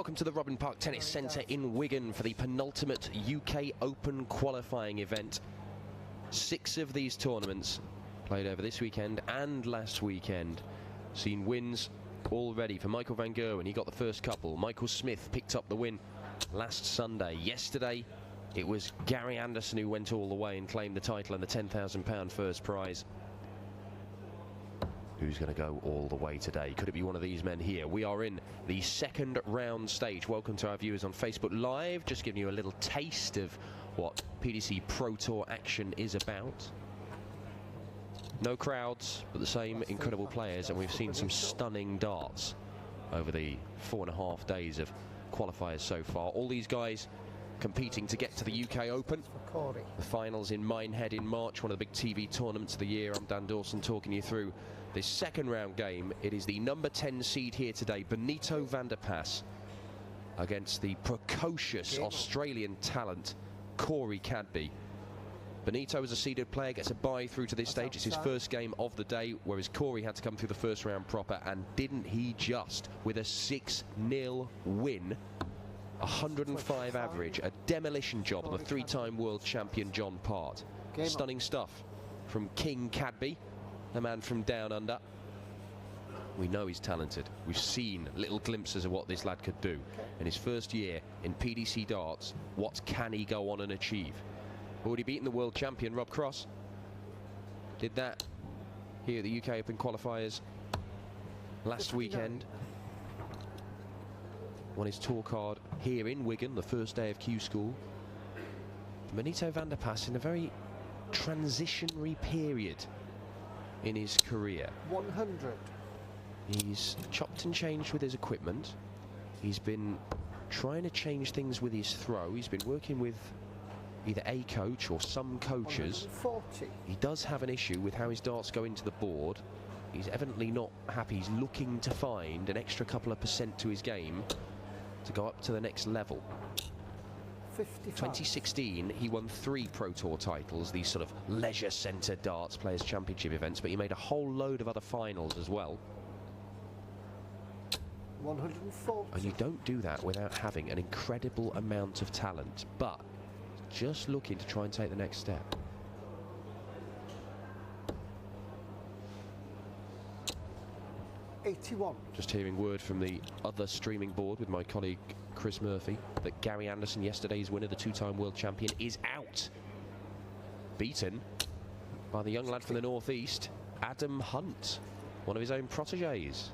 Welcome to the Robin Park Tennis Centre in Wigan for the penultimate UK Open Qualifying event. 6 of these tournaments played over this weekend and last weekend. Seen wins already for Michael van Gerwen. He got the first couple. Michael Smith picked up the win last Sunday. Yesterday it was Gary Anderson who went all the way and claimed the title and the £10,000 first prize. Who's going to go all the way today? Could it be one of these men here? We are in the second round stage. Welcome to our viewers on Facebook Live. Just giving you a little taste of what PDC Pro Tour action is about. No crowds, but the same incredible players, and we've seen some stunning darts over the 4.5 days of qualifiers so far. All these guys competing to get to the UK Open. The finals in Minehead in March, one of the big TV tournaments of the year. I'm Dan Dawson talking you through this second round game. It is the number 10 seed here today, Benito van der Pas, against the precocious Australian talent, Corey Cadby. Benito, as a seeded player, gets a bye through to this stage. It's his first game of the day, whereas Corey had to come through the first round proper, and didn't he just, with a 6-0 win, 105 average, a demolition job on the 3-time world champion John Part. Stunning stuff from King Cadby, the man from down under. We know he's talented. We've seen little glimpses of what this lad could do in his first year in PDC darts. What can he go on and achieve? Already beaten the world champion Rob Cross. Did that here at the UK Open Qualifiers last weekend. Won his tour card here in Wigan, the first day of Q School. Benito van der Pas in a very transitionary period in his career. 100. He's chopped and changed with his equipment. He's been trying to change things with his throw. He's been working with either a coach or some coaches. 140. He does have an issue with how his darts go into the board. He's evidently not happy. He's looking to find an extra couple of % to his game to go up to the next level. 55. 2016, he won 3 Pro Tour titles, these sort of leisure centre darts players championship events, but he made a whole load of other finals as well. 140. And you don't do that without having an incredible amount of talent, but just looking to try and take the next step. '81. Just hearing word from the other streaming board with my colleague Chris Murphy that Gary Anderson, yesterday's winner, the 2-time world champion, is out. Beaten by the young lad from the northeast, Adam Hunt, one of his own proteges.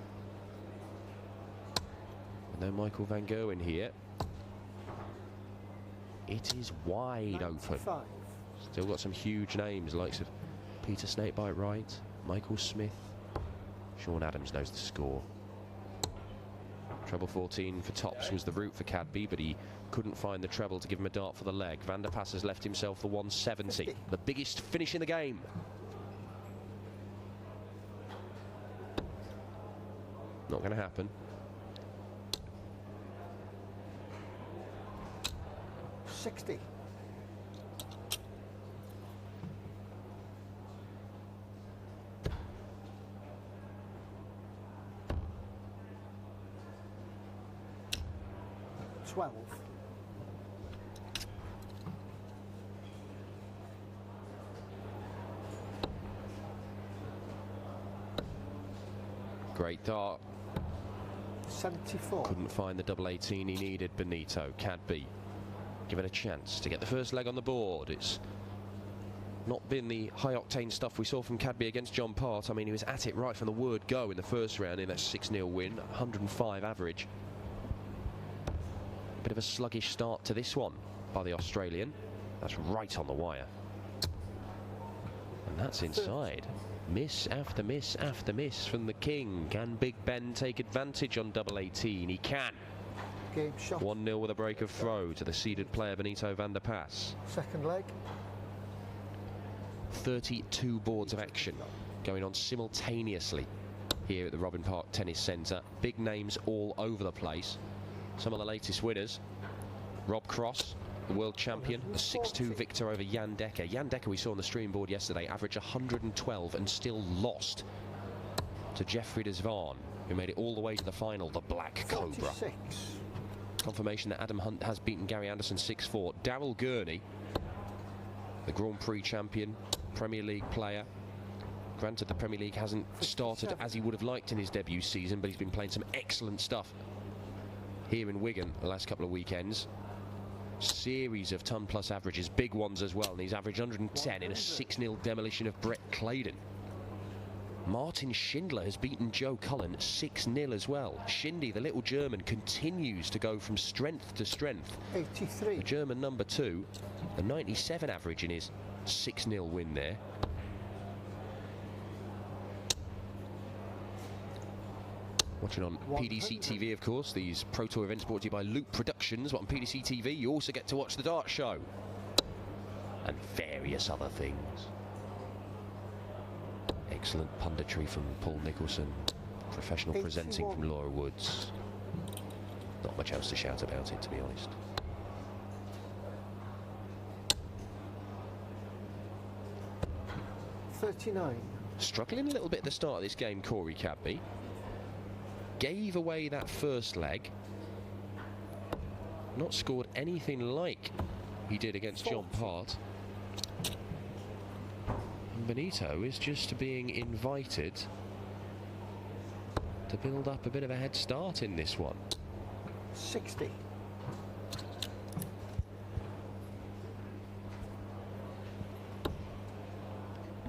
And then Michael van Gerwen here. It is wide 95. open. Still got some huge names, likes of Peter Snakebite Wright, Michael Smith. Sean Adams knows the score. Treble 14 for tops was the route for Cadby, but he couldn't find the treble to give him a dart for the leg. Van der Pas has left himself the 170, 50. The biggest finish in the game. Not going to happen. 60. Great dart. 74. Couldn't find the double 18 he needed. Benito. Cadby given a chance to get the first leg on the board. It's not been the high-octane stuff we saw from Cadby against John Part. I mean, he was at it right from the word go in the first round in that 6-0 win, 105 average. Bit of a sluggish start to this one by the Australian. That's right on the wire. And that's inside. Miss after miss after miss from the King. Can Big Ben take advantage on double 18? He can. Game shot. 1-0 with a break of throw to the seeded player Benito van der Pas. Second leg. 32 boards of action going on simultaneously here at the Robin Park Tennis Centre. Big names all over the place. Some of the latest winners. Rob Cross, the world champion, a 6-2 victor over Jan Dekker. Jan Dekker, we saw on the stream board yesterday, averaged 112 and still lost to Jeffrey Desvan, who made it all the way to the final, the Black Cobra. 46. confirmation that Adam Hunt has beaten Gary Anderson 6-4. Daryl Gurney, the Grand Prix champion, Premier League player. Granted, the Premier League hasn't started as he would have liked in his debut season, but he's been playing some excellent stuff here in Wigan the last couple of weekends. Series of ton-plus averages, big ones as well, and he's averaged 110 in a 6-0 demolition of Brett Claydon. Martin Schindler has beaten Joe Cullen 6-0 as well. Shindy, the little German, continues to go from strength to strength. 83. The German number 2, a 97 average in his 6-0 win there. Watching on 100. PDC TV, of course. These Pro Tour events brought to you by Loop Productions. But on PDC TV, you also get to watch the dart show and various other things. Excellent punditry from Paul Nicholson. Professional 81. presenting from Laura Woods. Not much else to shout about it, to be honest. $39. Struggling a little bit at the start of this game, Corey Cadby. Gave away that first leg. Not scored anything like he did against John Part. And Benito is just being invited to build up a bit of a head start in this one. 60.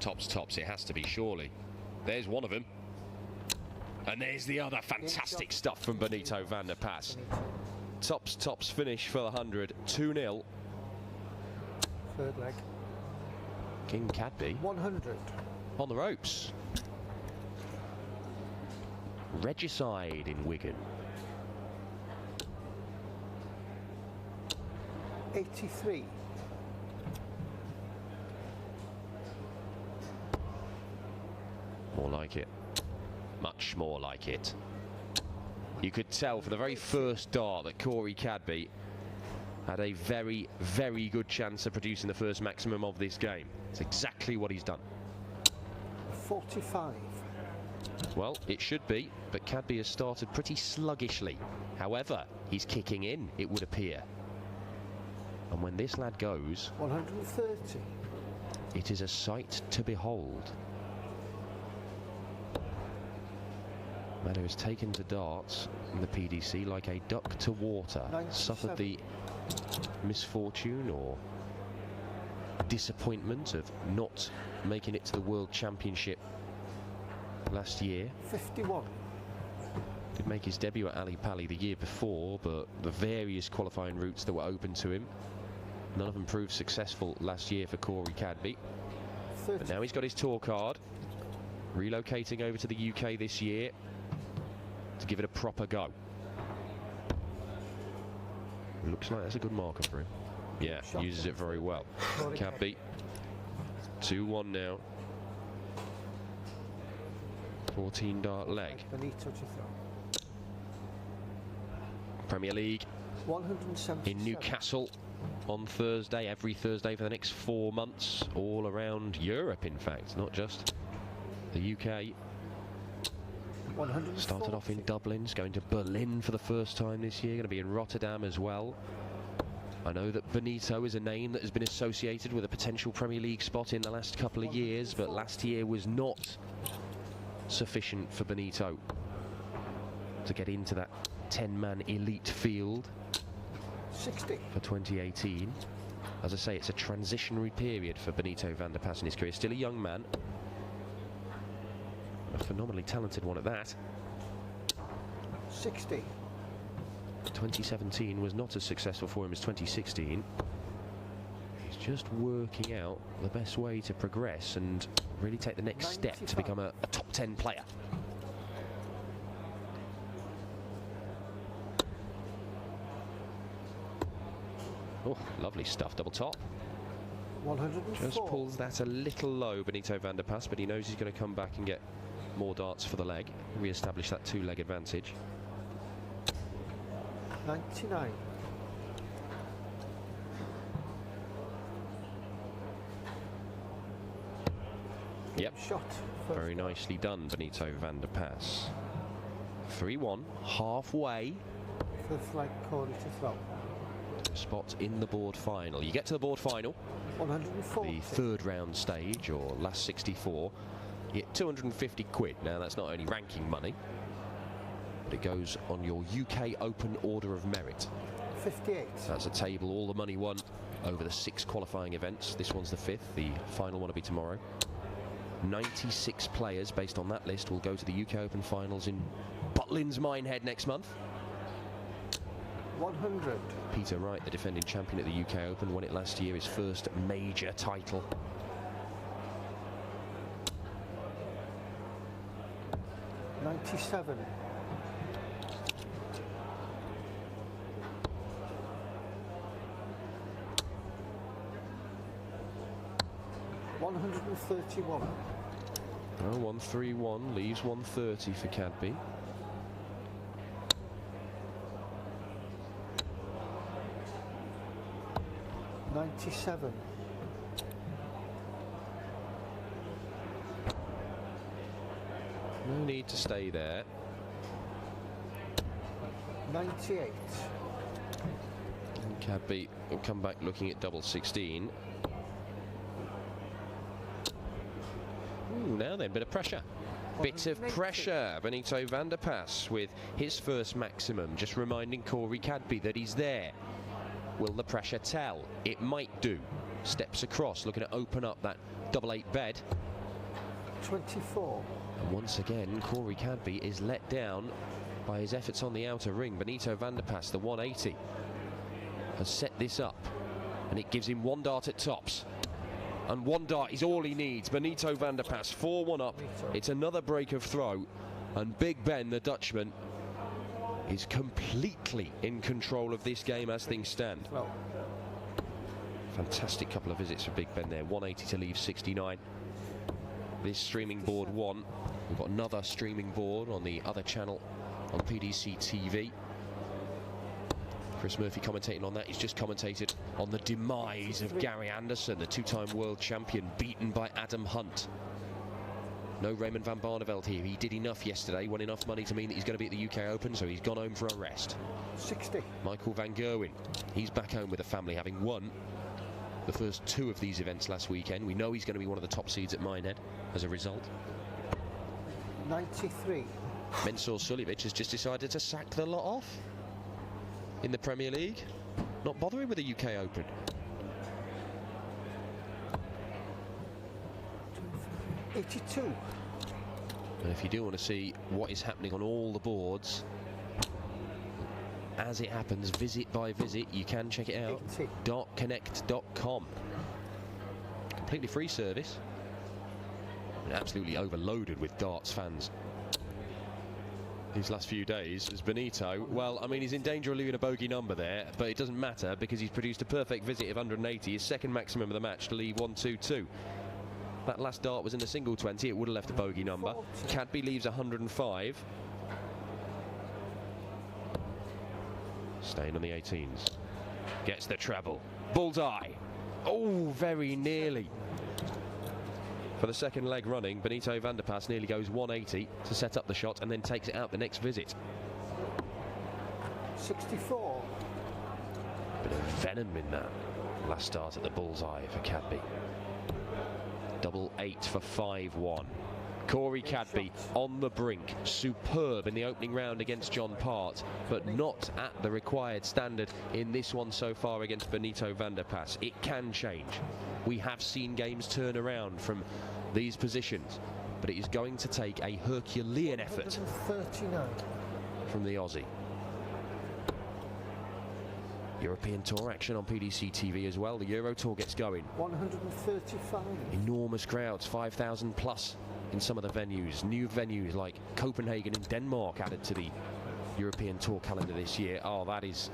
Tops, it has to be, surely. There's one of them. And there's the other. Fantastic stuff from Benito van der Pas. Tops finish for the 100. 2-0. Third leg. King Cadby 100. on the ropes. Regicide in Wigan. 83. More like it. Much more like it. You could tell for the very first dart that Corey Cadby had a very, very good chance of producing the first maximum of this game. It's exactly what he's done. 45. Well, it should be, but Cadby has started pretty sluggishly. However, he's kicking in, it would appear. And when this lad goes, 130. it is a sight to behold. Man who has taken to darts in the PDC like a duck to water. 97. Suffered the misfortune or disappointment of not making it to the World Championship last year. 51. Did make his debut at Ali Pali the year before, but the various qualifying routes that were open to him, none of them proved successful last year for Corey Cadby. 30. But now he's got his tour card, relocating over to the UK this year to give it a proper go. Looks like that's a good marker for him. Yeah, uses it very well. Cadby 2-1 now. 14 dart leg. Benito to throw. Premier League 177. in Newcastle on Thursday, every Thursday for the next 4 months, all around Europe, in fact, not just the UK. 140. Started off in Dublin, is going to Berlin for the first time this year, going to be in Rotterdam as well. I know that Benito is a name that has been associated with a potential Premier League spot in the last couple of years, but last year was not sufficient for Benito to get into that 10-man elite field 60. for 2018. As I say, it's a transitionary period for Benito van der Pas in his career. Still a young man, a phenomenally talented one at that. 60. 2017 was not as successful for him as 2016. He's just working out the best way to progress and really take the next step to become a top 10 player. Oh, lovely stuff, double top. 104. Just pulls that a little low, Benito van der Pas, but he knows he's going to come back and get more darts for the leg, re-establish that two-leg advantage. 99. Yep, Shot. very nicely done, Benito van der Pas. 3-1, halfway. That's like Corey to throw. Spot in the board final. You get to the board final, 140. the third round stage, or last 64, you get 250 quid. Now, that's not only ranking money, but it goes on your UK Open Order of Merit. 58. That's a table, all the money won over the 6 qualifying events. This one's the 5th, the final one will be tomorrow. 96 players based on that list will go to the UK Open finals in Butlins Minehead next month. 100. Peter Wright, the defending champion at the UK Open, won it last year, his first major title. $97. $131. Oh, 131 leaves 130 for Cadby. $97. No need to stay there. 98. And Cadby will come back looking at double 16. Now then, bit of pressure. Bit of pressure. Benito van der Pas with his first maximum, just reminding Corey Cadby that he's there. Will the pressure tell? It might do. Steps across, looking to open up that double 8 bed. 24. And once again, Corey Cadby is let down by his efforts on the outer ring. Benito van der Pas, the 180, has set this up, and it gives him 1 dart at tops. And 1 dart is all he needs. Benito van der Pas, 4-1 up. It's another break of throw, and Big Ben, the Dutchman, is completely in control of this game as things stand. Well, fantastic couple of visits for Big Ben there. 180 to leave 69. This streaming board 1. We've got another streaming board on the other channel on PDC TV. Chris Murphy commentating on that. He's just commentated on the demise of Gary Anderson, the 2-time world champion, beaten by Adam Hunt. No Raymond van Barneveld here. He did enough yesterday, won enough money to mean that he's going to be at the UK Open, so he's gone home for a rest. 60. Michael van Gerwen, he's back home with the family, having won the first 2 of these events last weekend. We know he's going to be one of the top seeds at Minehead as a result. 93. Mensur Suljovic has just decided to sack the lot off in the Premier League, not bothering with the UK Open. $82. And if you do want to see what is happening on all the boards as it happens, visit by visit, you can check it out. dartconnect.com. Completely free service. And absolutely overloaded with darts fans these last few days. As Benito, well, I mean, he's in danger of leaving a bogey number there, but it doesn't matter because he's produced a perfect visit of 180, his second maximum of the match, to leave 122. That last dart was in the single 20, it would have left a bogey number. Cadby leaves 105. Staying on the 18s. Gets the treble. Bullseye. Oh, very nearly. For the second leg running, Benito van der Pas nearly goes 180 to set up the shot and then takes it out the next visit. 64. Bit of venom in that last start at the bullseye for Cadby. Double 8 for 5-1. Corey Cadby on the brink, superb in the opening round against John Part, but not at the required standard in this one so far against Benito van der Pas. It can change. We have seen games turn around from these positions, but it is going to take a Herculean effort 139. from the Aussie. European Tour action on PDC TV as well. The Euro Tour gets going. 135. Enormous crowds, 5,000 plus in some of the venues. New venues like Copenhagen in Denmark added to the European Tour calendar this year. Oh, that is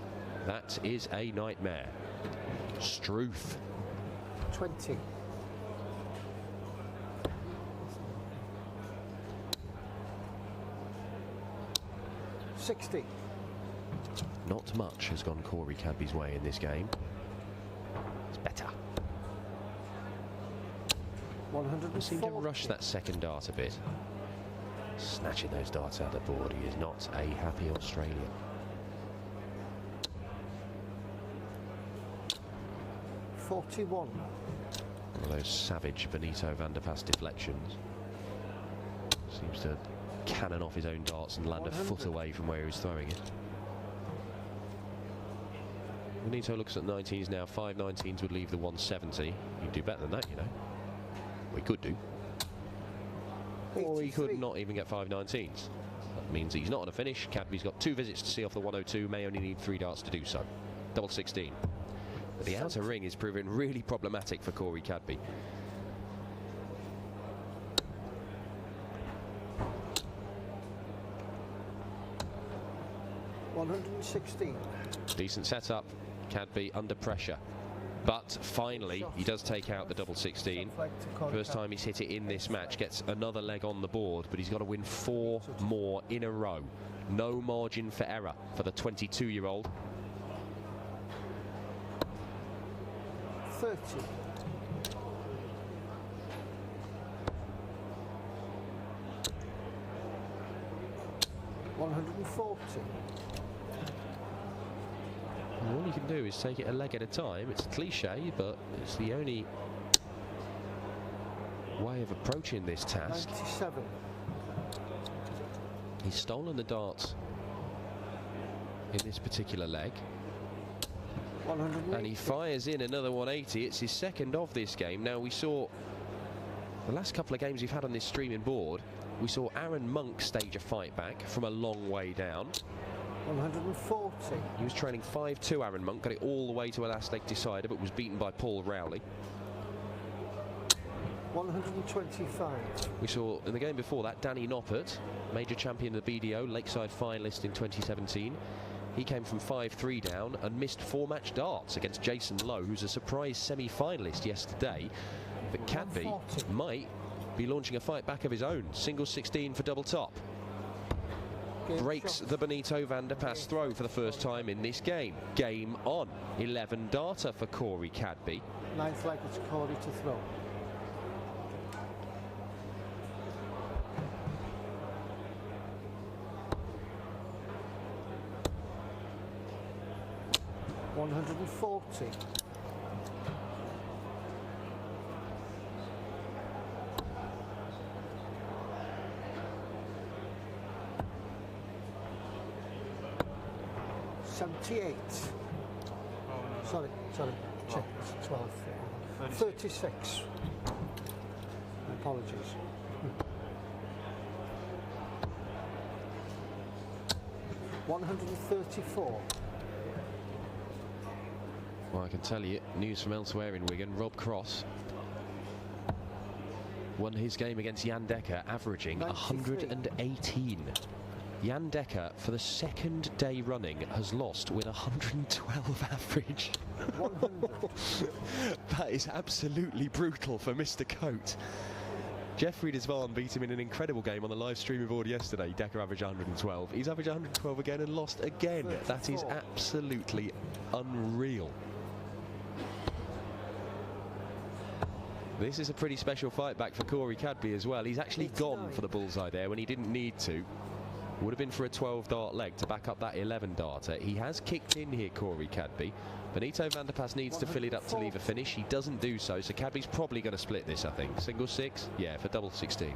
a nightmare. Struth. 20. $60. Not much has gone Corey Cadby's way in this game. It's better. He seemed to rush that second dart a bit. Snatching those darts out of the board. He is not a happy Australian. 41. One of those savage Benito van der Pas deflections. Seems to cannon off his own darts and land 100. a foot away from where he was throwing it. Benito looks at 19s now. 5 19s would leave the 170. He'd do better than that, you know. Well, he could do. Or he could not even get 5 19s. That means he's not on a finish. Cadby's got 2 visits to see off the 102, may only need 3 darts to do so. Double 16. But the outer ring is proving really problematic for Corey Cadby. $116. Decent setup. Cadby under pressure. But finally, he does take out the double 16. First time he's hit it in this match. Gets another leg on the board, but he's got to win 4 more in a row. No margin for error for the 22-year-old. 30. $140. All you can do is take it a leg at a time. It's a cliche, but it's the only way of approaching this task. 97. He's stolen the darts in this particular leg. 180. And he fires in another 180. It's his second of this game. Now, we saw the last couple of games we've had on this streaming board, we saw Aaron Monk stage a fight back from a long way down. 140. He was trailing 5-2, Aaron Monk, got it all the way to a last leg decider, but was beaten by Paul Rowley. 125. We saw in the game before that Danny Noppert, major champion of the BDO, Lakeside finalist in 2017. He came from 5-3 down and missed 4-match darts against Jason Lowe, who's a surprise semi-finalist yesterday. But Cadby might be launching a fight back of his own. Single 16 for double top. Breaks the Benito van der Pas throw for the first time in this game. Game on. 11 darter for Corey Cadby. 9th leg, it's Corey to throw. $140. $78. Sorry. Check. 12. 36. Apologies. $134. Well, I can tell you, news from elsewhere in Wigan, Rob Cross won his game against Jan Dekker, averaging 118. Jan Dekker, for the second day running, has lost with 112 average. 100. That is absolutely brutal for Mr. Coate. Jeffrey Desvan beat him in an incredible game on the live streaming board yesterday. Dekker averaged 112. He's averaged 112 again and lost again. 34. That is absolutely unreal. This is a pretty special fight back for Corey Cadby as well. He's actually gone for the bullseye there when he didn't need to. Would have been for a 12 dart leg to back up that 11 darter. He has kicked in here, Corey Cadby. Benito van der Pas needs to fill it up to leave a finish. He doesn't do so, so Cadby's probably going to split this, I think. Single 6, yeah, for double 16.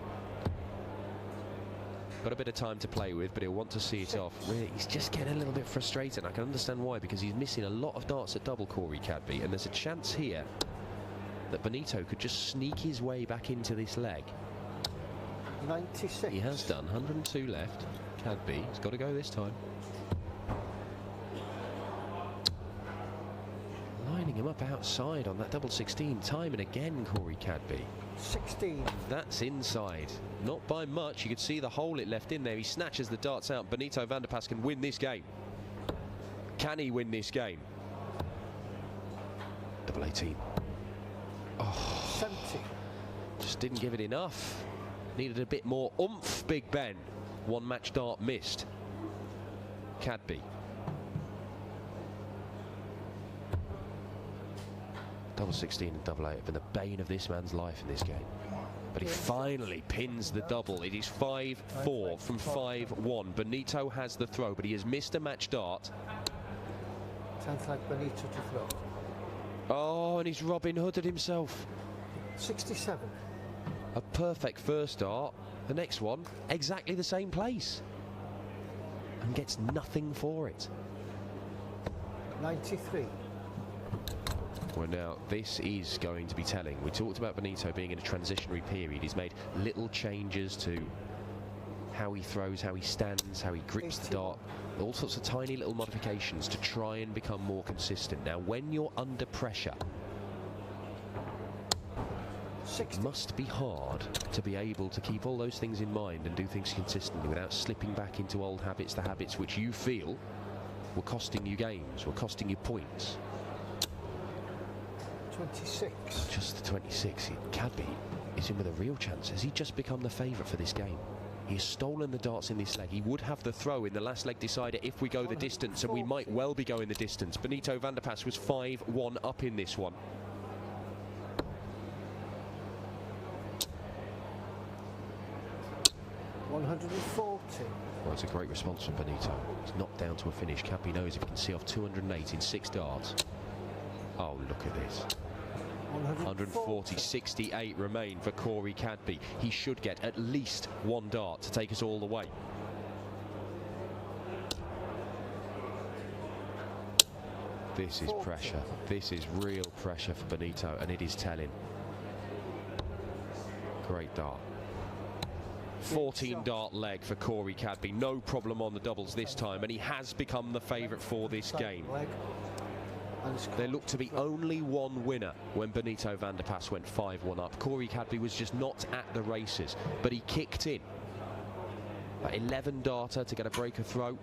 Got a bit of time to play with, but he'll want to see it off. Really, he's just getting a little bit frustrated. I can understand why, because he's missing a lot of darts at double, Corey Cadby, and there's a chance here that Benito could just sneak his way back into this leg. 96. He has done. 102 left. Cadby, he's got to go this time. Lining him up outside on that double 16 time and again, Corey Cadby. 16. That's inside. Not by much. You could see the hole it left in there. He snatches the darts out. Benito van der Pas can win this game. Can he win this game? Double 18. Oh, 70. just didn't give it enough. Needed a bit more oomph, Big Ben. 1 match dart missed. Cadby. Double 16 and double 8 have been the bane of this man's life in this game. But he finally pins the double. It is 5-4 from 5-1. Benito has the throw, but he has missed a match dart. 10th leg, Benito to throw. Oh, and he's Robin Hooded himself. 67. A perfect first dart. The next one, exactly the same place. And gets nothing for it. 93. Well, now, this is going to be telling. We talked about Benito being in a transitionary period. He's made little changes to how he throws, how he stands, how he grips the dart. All sorts of tiny little modifications to try and become more consistent. Now, when you're under pressure, 60. it must be hard to be able to keep all those things in mind and do things consistently without slipping back into old habits, the habits which you feel were costing you games, were costing you points. 26. Just the 26. Cadby is in with a real chance. Has he just become the favourite for this game? He has stolen the darts in this leg. He would have the throw in the last leg decider if we go the distance, and we might well be going the distance. Benito van der Pas was 5-1 up in this one. $140. Well, it's a great response from Benito. It's not down to a finish. Cadby knows if he can see off 208 in 6 darts. Oh, look at this. 140, 68 remain for Corey Cadby. He should get at least 1 dart to take us all the way. This is pressure. This is real pressure for Benito, and it is telling. Great dart. 14 dart leg for Corey Cadby. No problem on the doubles this time, and he has become the favourite for this game. There looked to be only one winner when Benito van der Pas went 5-1 up. Corey Cadby was just not at the races, but he kicked in. That 11 darter to get a breaker throw.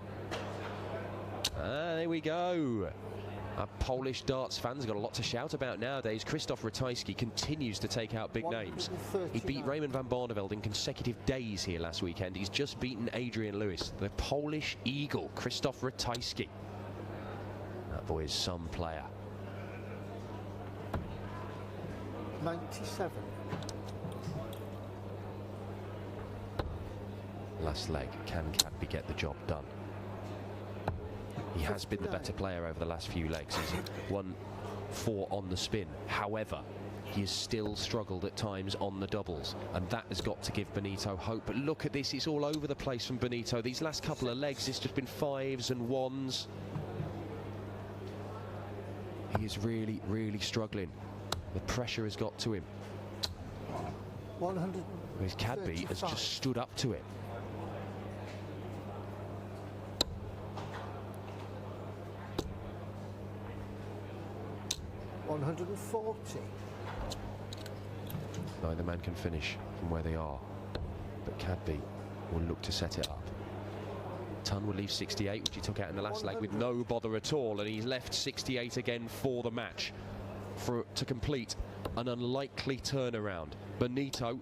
There we go. Our Polish darts fans have got a lot to shout about nowadays. Krzysztof Ratajski continues to take out big names. He beat Raymond van Barneveld in consecutive days here last weekend. He's just beaten Adrian Lewis. The Polish eagle, Krzysztof Ratajski. That boy is some player. 97. Last leg, can Cadby get the job done? He has been the better player over the last few legs. He's won 4 on the spin. However, he has still struggled at times on the doubles, and that has got to give Benito hope. But look at this, it's all over the place from Benito. These last couple of legs, it's just been 5s and 1s. He is really, really struggling. The pressure has got to him. 100. Whereas Cadby has just stood up to it. $140. Neither man can finish from where they are, but Cadby will look to set it up. Ton will leave 68, which he took out in the last leg with no bother at all, and he's left 68 again for the match to complete an unlikely turnaround. Benito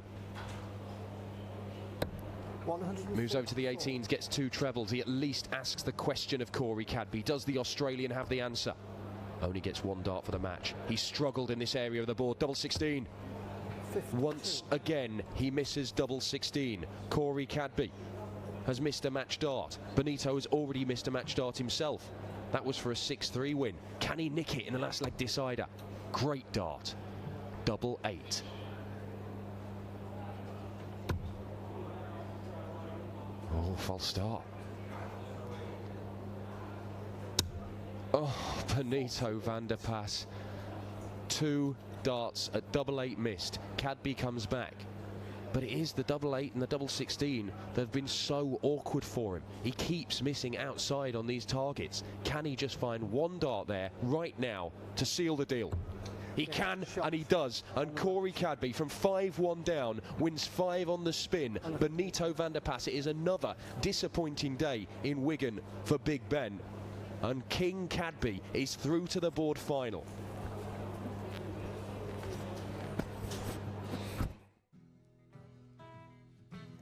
moves over to the 18s, gets 2 trebles. He at least asks the question of Corey Cadby. Does the Australian have the answer? Only gets 1 dart for the match. He struggled in this area of the board. Double 16. 52. Once again, he misses double 16. Corey Cadby has missed a match dart. Benito has already missed a match dart himself. That was for a 6-3 win. Can he nick it in the last leg decider? Great dart. Double 8. Oh, false start. Oh, Benito van der Pas. 2 darts at double 8 missed. Cadby comes back. But it is the double 8 and the double 16 that have been so awkward for him. He keeps missing outside on these targets. Can he just find 1 dart there right now to seal the deal? He can, and he does. And Corey Cadby, from 5-1 down, wins 5 on the spin. Benito van der Pas. It is another disappointing day in Wigan for Big Ben. And King Cadby is through to the board final.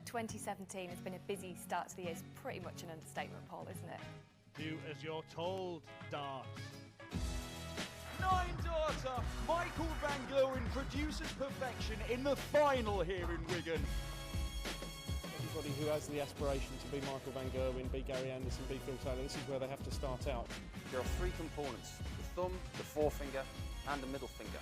"2017 has been a busy start to the year." It's pretty much an understatement, Paul, isn't it? Do as you're told, darts. 9-darter, Michael Van Gloen produces perfection in the final here in Wigan. anybody who has the aspiration to be Michael van Gerwen, be Gary Anderson, be Phil Taylor, this is where they have to start out. There are three components: the thumb, the forefinger and the middle finger.